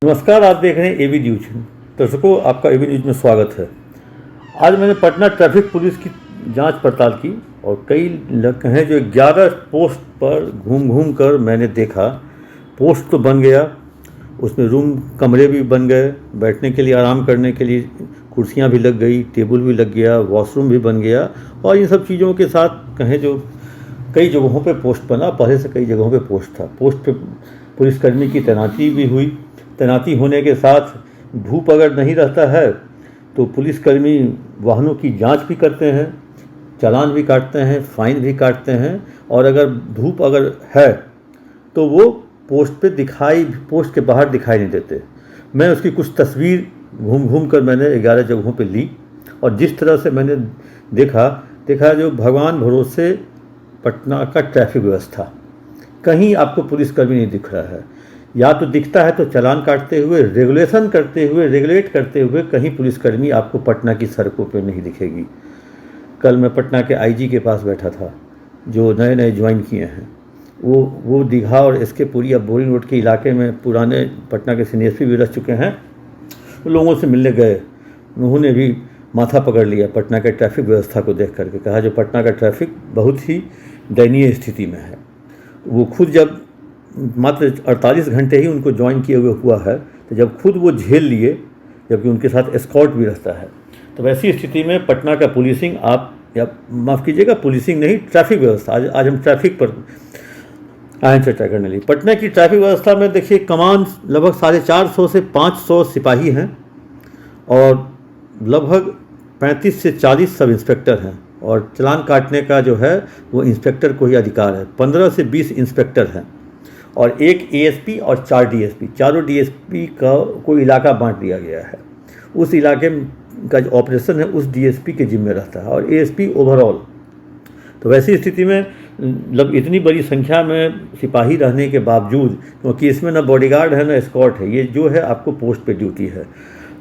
नमस्कार, आप देख रहे हैं एबी न्यूज। दर्शकों, आपका एबी न्यूज में स्वागत है। आज मैंने पटना ट्रैफिक पुलिस की जांच पड़ताल की और कई लोग हैं जो 11 पोस्ट पर घूम घूम कर मैंने देखा। पोस्ट तो बन गया, उसमें रूम कमरे भी बन गए, बैठने के लिए आराम करने के लिए कुर्सियां भी लग गई, टेबल भी लग गया, वॉशरूम भी बन गया। और इन सब चीज़ों के साथ कहें जो कई जगहों पे पोस्ट बना, पहले से कई जगहों पे पोस्ट था। पोस्ट पे पुलिसकर्मी की तैनाती भी हुई। तैनाती होने के साथ धूप अगर नहीं रहता है तो पुलिसकर्मी वाहनों की जांच भी करते हैं, चालान भी काटते हैं, फाइन भी काटते हैं। और अगर धूप अगर है तो वो पोस्ट के बाहर दिखाई नहीं देते। मैं उसकी कुछ तस्वीर घूम घूम कर मैंने 11 जगहों पे ली और जिस तरह से मैंने देखा जो भगवान भरोसे पटना का ट्रैफिक व्यवस्था, कहीं आपको पुलिसकर्मी नहीं दिख रहा है। या तो दिखता है तो चालान काटते हुए, रेगुलेट करते हुए कहीं पुलिसकर्मी आपको पटना की सड़कों पे नहीं दिखेगी। कल मैं पटना के आईजी के पास बैठा था, जो नए नए ज्वाइन किए हैं। वो दीघा और एसके पुरी या बोरिंग रोड के इलाके में पुराने पटना के सीनियर एसपी भी रह चुके हैं। लोगों से मिलने गए, उन्होंने भी माथा पकड़ लिया पटना के ट्रैफिक व्यवस्था को देख करके। कहा जो पटना का ट्रैफिक बहुत ही दयनीय स्थिति में है। वो खुद जब मात्र 48 घंटे ही उनको ज्वाइन किए हुआ है, तो जब खुद वो झेल लिए, जबकि उनके साथ एस्कॉर्ट भी रहता है, तो वैसी स्थिति में पटना का पुलिसिंग पुलिसिंग नहीं, ट्रैफिक व्यवस्था, आज हम ट्रैफिक पर आए चर्चा करने लगी। पटना की ट्रैफिक व्यवस्था में देखिए, कमान लगभग 450 से 500 सिपाही हैं और लगभग 35 से 40 सब इंस्पेक्टर हैं। और चालान काटने का जो है वो इंस्पेक्टर को ही अधिकार है। 15 से 20 इंस्पेक्टर हैं और एक एएसपी और 4 डीएसपी। चारों डीएसपी का कोई इलाका बांट दिया गया है। उस इलाके का जो ऑपरेशन है उस डीएसपी के जिम्मे रहता है और एएसपी ओवरऑल। तो वैसी स्थिति में मतलब इतनी बड़ी संख्या में सिपाही रहने के बावजूद, क्योंकि इसमें ना बॉडीगार्ड है ना एस्कॉर्ट है, ये जो है आपको पोस्ट पे ड्यूटी है।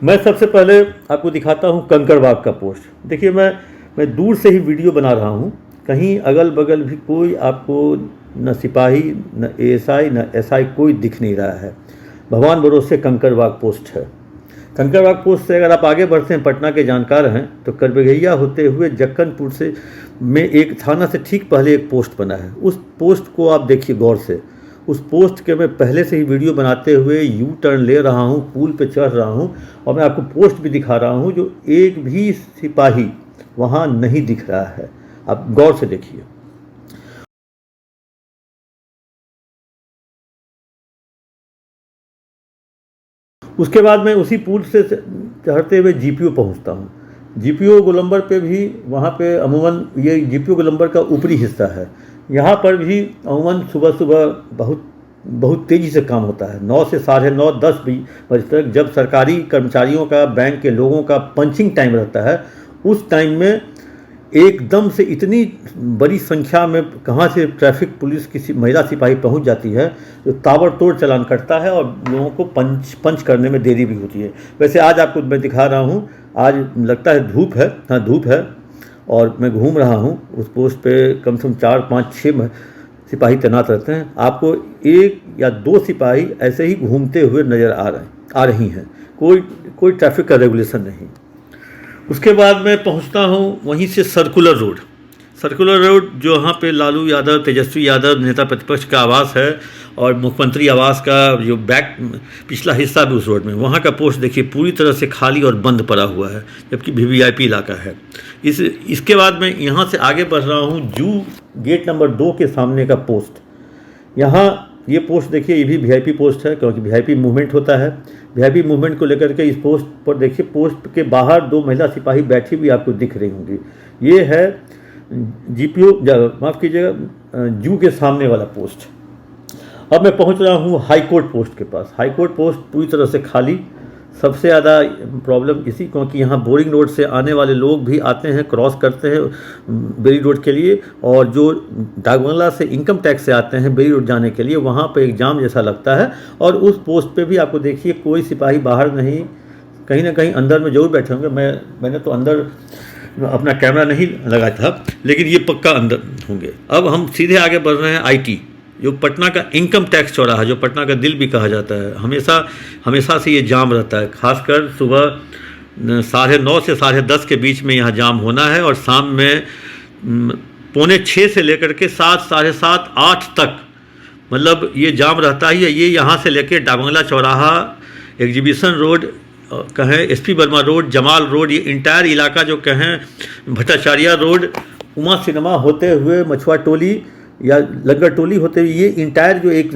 मैं सबसे पहले आपको दिखाता हूँ कंकड़बाग का पोस्ट। देखिए, मैं दूर से ही वीडियो बना रहा हूँ। कहीं अगल बगल भी कोई आपको न सिपाही, न एएसआई, न एसआई कोई दिख नहीं रहा है। भगवान भरोसे कंकड़बाग पोस्ट है। कंकड़बाग पोस्ट से अगर आप आगे बढ़ते हैं, पटना के जानकार हैं, तो करबेघैया होते हुए जक्कनपुर से में एक थाना से ठीक पहले एक पोस्ट बना है। उस पोस्ट को आप देखिए गौर से। उस पोस्ट के मैं पहले से ही वीडियो बनाते हुए यू टर्न ले रहा हूँ, पुल पे चढ़ रहा हूँ और मैं आपको पोस्ट भी दिखा रहा हूँ, जो एक भी सिपाही वहाँ नहीं दिख रहा है। आप गौर से देखिए। उसके बाद मैं उसी पुल से चढ़ते हुए जीपीओ पहुंचता हूं। जीपीओ गोलंबर पे भी, वहां पे अमूमन ये जीपीओ गोलंबर का ऊपरी हिस्सा है। यहाँ पर भी अमूमन सुबह सुबह बहुत तेज़ी से काम होता है। 9 से 9:30 10 बजे तक, जब सरकारी कर्मचारियों का, बैंक के लोगों का पंचिंग टाइम रहता है, उस टाइम में एकदम से इतनी बड़ी संख्या में कहाँ से ट्रैफिक पुलिस की महिला सिपाही पहुँच जाती है, जो ताबड़तोड़ चालान कटता है और लोगों को पंच करने में देरी भी होती है। वैसे आज आपको मैं दिखा रहा हूँ, आज लगता है धूप है, हाँ धूप है, और मैं घूम रहा हूँ। उस पोस्ट पे कम से कम 4 5 6 सिपाही तैनात रहते हैं। आपको 1 या 2 सिपाही ऐसे ही घूमते हुए नज़र आ रही हैं। कोई ट्रैफिक का रेगुलेशन नहीं। उसके बाद मैं पहुंचता हूं वहीं से सर्कुलर रोड, जो यहाँ पे लालू यादव, तेजस्वी यादव नेता प्रतिपक्ष का आवास है और मुख्यमंत्री आवास का जो पिछला हिस्सा भी उस रोड में। वहाँ का पोस्ट देखिए पूरी तरह से खाली और बंद पड़ा हुआ है, जबकि वीवीआईपी इलाका है। इसके बाद मैं यहाँ से आगे बढ़ रहा हूँ जू गेट नंबर 2 के सामने का पोस्ट। यहाँ ये पोस्ट देखिए, ये भी वीआईपी पोस्ट है, क्योंकि वीआईपी मूवमेंट होता है। वीआईपी मूवमेंट को लेकर के इस पोस्ट पर देखिए, पोस्ट के बाहर 2 महिला सिपाही बैठी हुई आपको दिख रही होंगी। ये है जीपीओ, माफ़ कीजिएगा, जू के सामने वाला पोस्ट। अब मैं पहुंच रहा हूँ हाईकोर्ट पोस्ट के पास। हाईकोर्ट पोस्ट पूरी तरह से खाली। सबसे ज़्यादा प्रॉब्लम इसी, क्योंकि यहाँ बोरिंग रोड से आने वाले लोग भी आते हैं, क्रॉस करते हैं बेरी रोड के लिए, और जो डाकबंगला से इनकम टैक्स से आते हैं बेरी रोड जाने के लिए, वहाँ पर एक जाम जैसा लगता है। और उस पोस्ट पे भी आपको देखिए कोई सिपाही बाहर नहीं, कहीं ना कहीं अंदर में जरूर बैठे होंगे। मैंने तो अंदर अपना कैमरा नहीं लगाया था, लेकिन ये पक्का अंदर होंगे। अब हम सीधे आगे बढ़ रहे हैं जो पटना का इनकम टैक्स चौराहा, जो पटना का दिल भी कहा जाता है, हमेशा से ये जाम रहता है। खासकर सुबह 9:30 से 10:30 के बीच में यहाँ जाम होना है, और शाम में 5:45 से लेकर के 7, 7:30, 8 तक मतलब ये जाम रहता ही है। ये यहाँ से लेकर डाकबंगला चौराहा, एग्जीबिशन रोड कहें, SP Verma road, Jamal road, ये इंटायर इलाका जो कहें, भट्टाचार्य रोड, उमा सिनेमा होते हुए मछुआ टोली या लंगर टोली होते हुए, ये इंटायर जो एक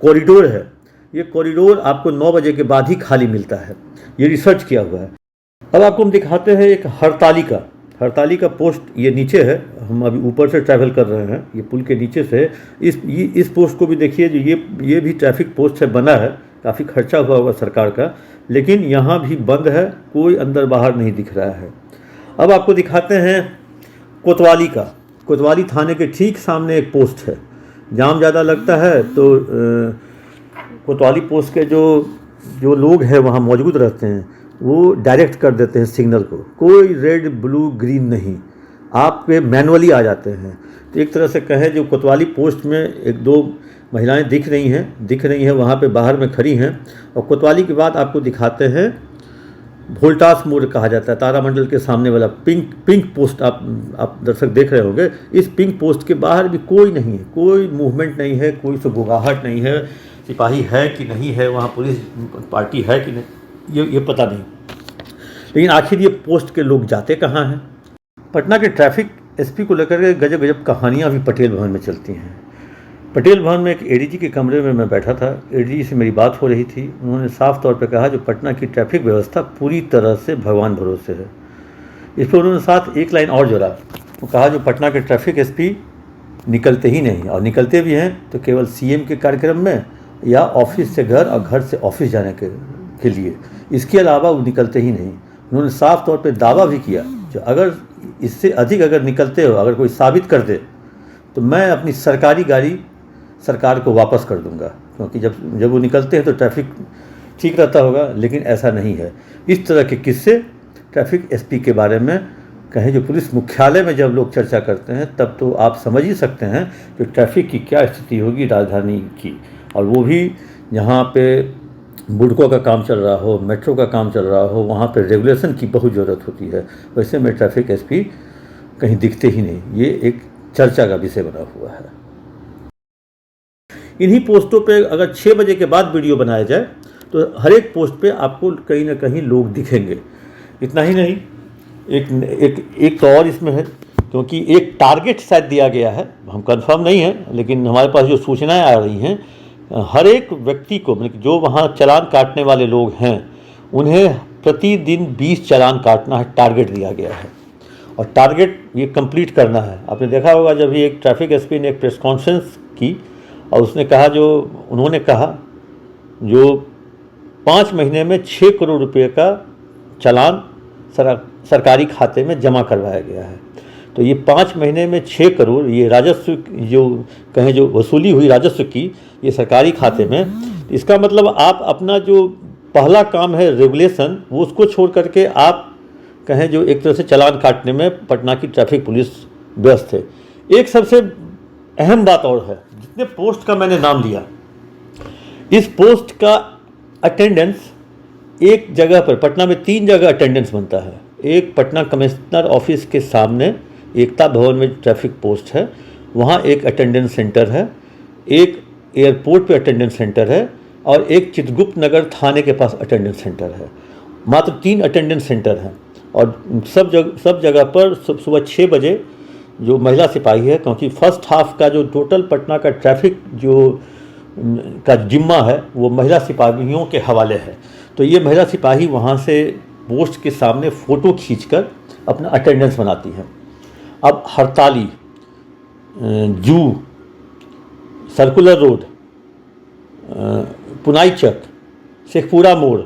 कॉरिडोर है, ये कॉरिडोर आपको 9 बजे के बाद ही खाली मिलता है। ये रिसर्च किया हुआ है। अब आपको हम दिखाते हैं एक हड़ताली का पोस्ट, ये नीचे है, हम अभी ऊपर से ट्रैवल कर रहे हैं, ये पुल के नीचे से। इस पोस्ट को भी देखिए, जो ये भी ट्रैफिक पोस्ट से बना है, काफ़ी खर्चा हुआ होगा सरकार का, लेकिन यहाँ भी बंद है, कोई अंदर बाहर नहीं दिख रहा है। अब आपको दिखाते हैं कोतवाली थाने के ठीक सामने एक पोस्ट है। जाम ज़्यादा लगता है तो कोतवाली पोस्ट के जो लोग हैं वहाँ मौजूद रहते हैं, वो डायरेक्ट कर देते हैं सिग्नल को, कोई रेड ब्लू ग्रीन नहीं, आप पे मैनुअली आ जाते हैं। तो एक तरह से कहें, जो कोतवाली पोस्ट में 1-2 महिलाएं दिख रही हैं वहाँ पे बाहर में खड़ी हैं। और कोतवाली के बाद आपको दिखाते हैं वोल्टास मोड़ कहा जाता है, तारामंडल के सामने वाला पिंक पोस्ट आप दर्शक देख रहे होंगे। इस पिंक पोस्ट के बाहर भी कोई नहीं है, कोई मूवमेंट नहीं है, कोई सुगबुगाहट नहीं है, सिपाही है कि नहीं है, वहाँ पुलिस पार्टी है कि नहीं, ये पता नहीं। लेकिन आखिर ये पोस्ट के लोग जाते कहाँ हैं? पटना के ट्रैफिक एसपी को लेकर के गजब कहानियाँ भी पटेल भवन में चलती हैं। पटेल भवन में एक एडीजी के कमरे में मैं बैठा था, एडीजी से मेरी बात हो रही थी। उन्होंने साफ तौर पे कहा, जो पटना की ट्रैफिक व्यवस्था पूरी तरह से भगवान भरोसे है। इस पर उन्होंने साथ एक लाइन और जोड़ा, वो कहा, जो पटना के ट्रैफिक एसपी निकलते ही नहीं, और निकलते भी हैं तो केवल सीएम के कार्यक्रम में या ऑफिस से घर और घर से ऑफिस जाने के लिए, इसके अलावा वो निकलते ही नहीं। उन्होंने साफ तौर पे दावा भी किया, जो अगर इससे अधिक अगर निकलते हो, अगर कोई साबित कर दे, तो मैं अपनी सरकारी गाड़ी सरकार को वापस कर दूंगा, क्योंकि जब वो निकलते हैं तो ट्रैफिक ठीक रहता होगा। लेकिन ऐसा नहीं है। इस तरह के किस्से ट्रैफिक एसपी के बारे में कहें, जो पुलिस मुख्यालय में जब लोग चर्चा करते हैं, तब तो आप समझ ही सकते हैं कि ट्रैफिक की क्या स्थिति होगी राजधानी की। और वो भी जहाँ पे बुड़कों का काम चल रहा हो, मेट्रो का काम चल रहा हो, वहाँ पे रेगुलेशन की बहुत ज़रूरत होती है। वैसे में ट्रैफिक एसपी कहीं दिखते ही नहीं। ये एक चर्चा का विषय बना हुआ है। इन्हीं पोस्टों पे अगर 6 बजे के बाद वीडियो बनाया जाए तो हर एक पोस्ट पे आपको कहीं ना कहीं लोग दिखेंगे। इतना ही नहीं, एक तो और इसमें है, क्योंकि एक टारगेट शायद दिया गया है, हम कंफर्म नहीं है, लेकिन हमारे पास जो सूचनाएं आ रही हैं, हर एक व्यक्ति को, मतलब जो वहाँ चालान काटने वाले लोग हैं, उन्हें प्रतिदिन 20 चालान काटना है, टारगेट दिया गया है। और टारगेट ये कंप्लीट करना है। आपने देखा होगा, जब ये एक ट्रैफिक एसपी ने एक प्रेस कॉन्फ्रेंस की और उन्होंने कहा जो 5 महीने में 6 करोड़ रुपए का चालान सरकारी खाते में जमा करवाया गया है। तो ये 5 महीने में 6 करोड़, ये राजस्व जो वसूली हुई राजस्व की, ये सरकारी खाते में। इसका मतलब आप अपना जो पहला काम है रेगुलेशन, वो उसको छोड़ करके आप कहें जो एक तरह से चालान काटने में पटना की ट्रैफिक पुलिस व्यस्त है। एक सबसे अहम बात और है, जितने पोस्ट का मैंने नाम लिया, इस पोस्ट का अटेंडेंस एक जगह पर, पटना में 3 जगह अटेंडेंस बनता है। एक पटना कमिश्नर ऑफिस के सामने एकता भवन में ट्रैफिक पोस्ट है, वहाँ एक अटेंडेंस सेंटर है, एक एयरपोर्ट पे अटेंडेंस सेंटर है, और एक चित्रगुप्त नगर थाने के पास अटेंडेंस सेंटर है। मात्र 3 अटेंडेंस सेंटर हैं। और सब जगह पर सुबह 6 बजे जो महिला सिपाही है, क्योंकि फर्स्ट हाफ का जो टोटल पटना का ट्रैफिक का जिम्मा है वो महिला सिपाहियों के हवाले है, तो ये महिला सिपाही वहाँ से पोस्ट के सामने फ़ोटो खींचकर अपना अटेंडेंस बनाती हैं। अब हड़ताली, जू, सर्कुलर रोड, पुनाईचक, शेखपुरा मोड़,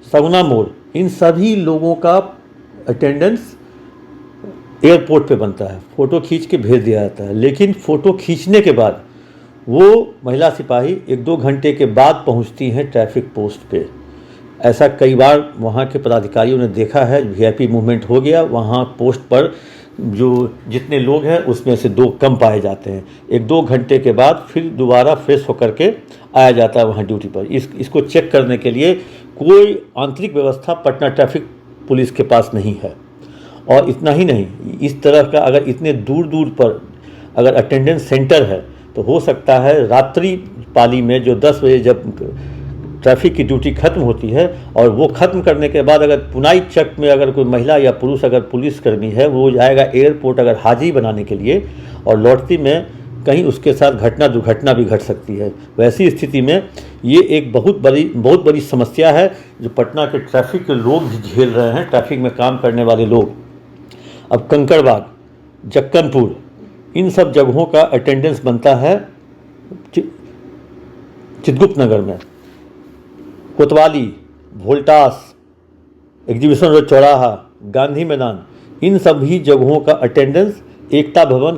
सगुना मोड़, इन सभी लोगों का अटेंडेंस एयरपोर्ट पे बनता है, फ़ोटो खींच के भेज दिया जाता है। लेकिन फ़ोटो खींचने के बाद वो महिला सिपाही 1-2 घंटे के बाद पहुंचती हैं ट्रैफिक पोस्ट पे। ऐसा कई बार वहाँ के पदाधिकारियों ने देखा है। वीआईपी मूवमेंट हो गया, वहाँ पोस्ट पर जो जितने लोग हैं उसमें से 2 कम पाए जाते हैं। 1-2 घंटे के बाद फिर दोबारा फ्रेश होकर के आया जाता है वहाँ ड्यूटी पर। इसको चेक करने के लिए कोई आंतरिक व्यवस्था पटना ट्रैफिक पुलिस के पास नहीं है। और इतना ही नहीं, इस तरह का अगर इतने दूर दूर पर अगर अटेंडेंस सेंटर है तो हो सकता है रात्रि पाली में जो 10 बजे जब ट्रैफिक की ड्यूटी खत्म होती है और वो खत्म करने के बाद अगर पुनाई चक में अगर कोई महिला या पुरुष अगर पुलिसकर्मी है वो जाएगा एयरपोर्ट अगर हाजिरी बनाने के लिए और लौटती में कहीं उसके साथ दुर्घटना भी घट सकती है। वैसी स्थिति में ये एक बहुत बड़ी समस्या है जो पटना के ट्रैफिक के लोग भी झेल रहे हैं, ट्रैफिक में काम करने वाले लोग। अब कंकड़बाग, जक्कनपुर, इन सब जगहों का अटेंडेंस बनता है चित्रगुप्त नगर में, कोतवाली, वोल्टास, एग्जीबिशन रोड चौराहा, गांधी मैदान, इन सभी जगहों का अटेंडेंस एकता भवन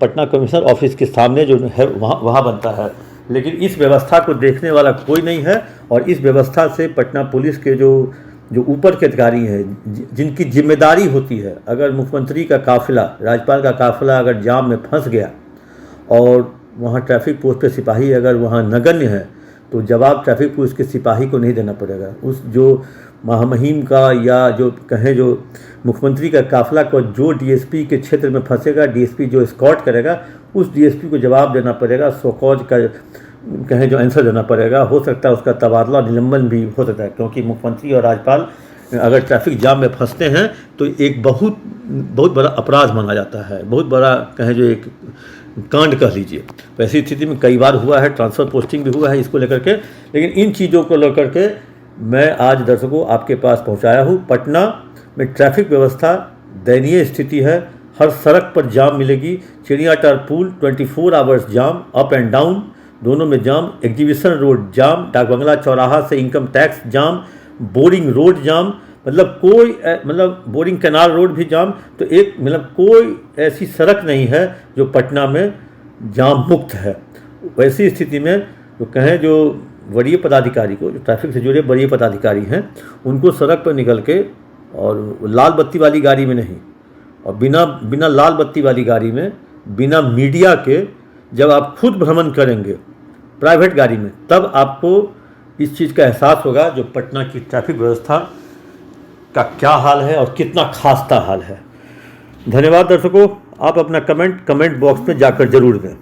पटना कमिश्नर ऑफिस के सामने जो है वहाँ बनता है। लेकिन इस व्यवस्था को देखने वाला कोई नहीं है और इस व्यवस्था से पटना पुलिस के जो ऊपर के अधिकारी हैं जिनकी जिम्मेदारी होती है, अगर मुख्यमंत्री का काफिला, राज्यपाल का काफिला अगर जाम में फंस गया और वहाँ ट्रैफिक पोस्ट पे सिपाही अगर वहाँ नगण्य है तो जवाब ट्रैफिक पुलिस के सिपाही को नहीं देना पड़ेगा। उस जो महामहिम का या जो कहें जो मुख्यमंत्री का काफिला को जो डीएसपी के क्षेत्र में फंसेगा, डीएसपी जो एस्कॉर्ट करेगा उस डीएसपी को जवाब देना पड़ेगा, सोकॉज का कहें जो आंसर देना पड़ेगा। हो सकता है उसका तबादला निलंबन भी हो सकता है, क्योंकि मुख्यमंत्री और राज्यपाल अगर ट्रैफिक जाम में फंसते हैं तो एक बहुत बड़ा अपराध माना जाता है, बहुत बड़ा कहें जो एक कांड कह लीजिए। वैसी स्थिति में कई बार हुआ है, ट्रांसफ़र पोस्टिंग भी हुआ है इसको लेकर के। लेकिन इन चीज़ों को लेकर के मैं आज दर्शकों आपके पास पहुंचाया हूं। पटना में ट्रैफिक व्यवस्था दयनीय स्थिति है, हर सड़क पर जाम मिलेगी। चिड़ियाटार पुल 24 hours jam, up and down दोनों में जाम, एग्जीबिशन रोड जाम, डाक बंगला चौराहा से इनकम टैक्स जाम, बोरिंग रोड जाम, मतलब बोरिंग कैनाल रोड भी जाम। तो एक कोई ऐसी सड़क नहीं है जो पटना में जाम मुक्त है। वैसी स्थिति में जो कहें जो वरीय पदाधिकारी को, जो ट्रैफिक से जुड़े वरीय पदाधिकारी हैं, उनको सड़क पर निकल के और लाल बत्ती वाली गाड़ी में नहीं और बिना लाल बत्ती वाली गाड़ी में, बिना मीडिया के जब आप खुद भ्रमण करेंगे प्राइवेट गाड़ी में, तब आपको इस चीज़ का एहसास होगा जो पटना की ट्रैफिक व्यवस्था का क्या हाल है और कितना खास्ता हाल है। धन्यवाद दर्शकों, आप अपना कमेंट बॉक्स में जाकर जरूर दें।